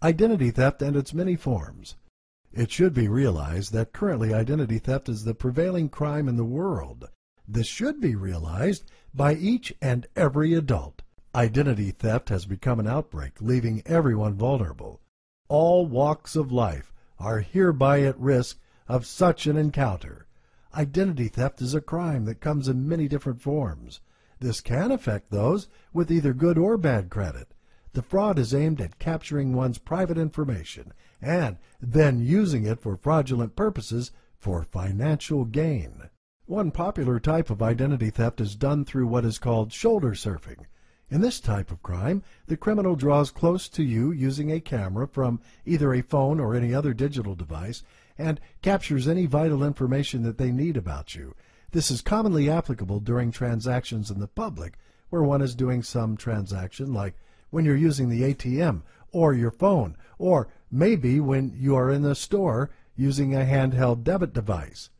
Identity theft and its many forms. It should be realized that currently identity theft is the prevailing crime in the world. This should be realized by each and every adult. Identity theft has become an outbreak, leaving everyone vulnerable. All walks of life are hereby at risk of such an encounter. Identity theft is a crime that comes in many different forms. This can affect those with either good or bad credit. The fraud is aimed at capturing one's private information and then using it for fraudulent purposes for financial gain. One popular type of identity theft is done through what is called shoulder surfing. In this type of crime, the criminal draws close to you using a camera from either a phone or any other digital device and captures any vital information that they need about you. This is commonly applicable during transactions in the public where one is doing some transaction, like when you're using the ATM or your phone, or maybe when you are in the store using a handheld debit device.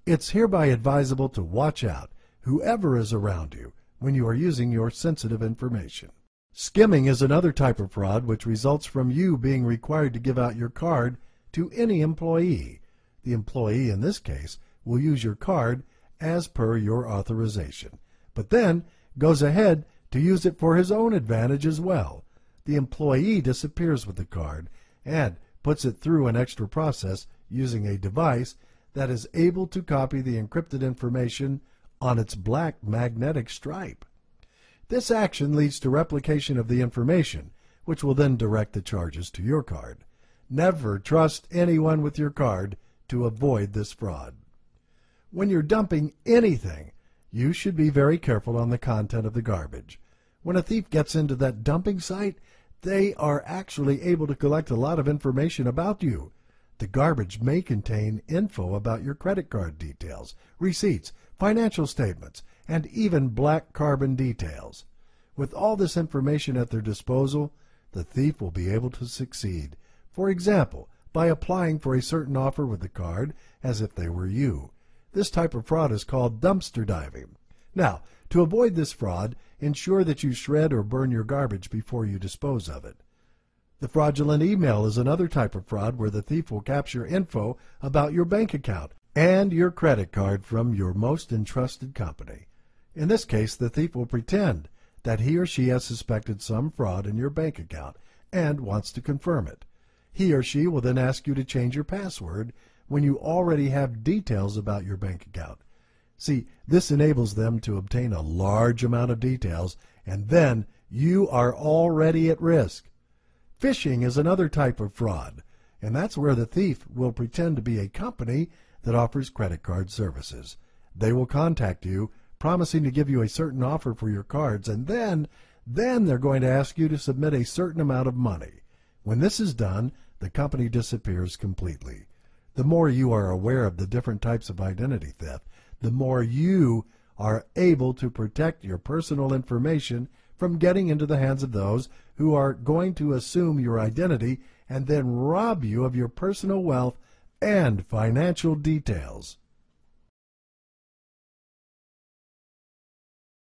It's hereby advisable to watch out, whoever is around you, when you are using your sensitive information. Skimming is another type of fraud which results from you being required to give out your card to any employee. The employee in this case will use your card as per your authorization, but then goes ahead to use it for his own advantage as well. The employee disappears with the card and puts it through an extra process using a device that is able to copy the encrypted information on its black magnetic stripe. This action leads to replication of the information, which will then direct the charges to your card. Never trust anyone with your card to avoid this fraud. When you're dumping anything, you should be very careful on the content of the garbage. When a thief gets into that dumping site, they are actually able to collect a lot of information about you. The garbage may contain info about your credit card details, receipts, financial statements, and even black carbon details. With all this information at their disposal, the thief will be able to succeed. For example, by applying for a certain offer with the card as if they were you. This type of fraud is called dumpster diving. Now, to avoid this fraud, ensure that you shred or burn your garbage before you dispose of it. The fraudulent email is another type of fraud where the thief will capture info about your bank account and your credit card from your most entrusted company. In this case, the thief will pretend that he or she has suspected some fraud in your bank account and wants to confirm it. He or she will then ask you to change your password when you already have details about your bank account. See, this enables them to obtain a large amount of details, and then you are already at risk. Phishing is another type of fraud, and that's where the thief will pretend to be a company that offers credit card services. They will contact you, promising to give you a certain offer for your cards, and then they're going to ask you to submit a certain amount of money. When this is done, the company disappears completely. The more you are aware of the different types of identity theft, the more you are able to protect your personal information from getting into the hands of those who are going to assume your identity and then rob you of your personal wealth and financial details.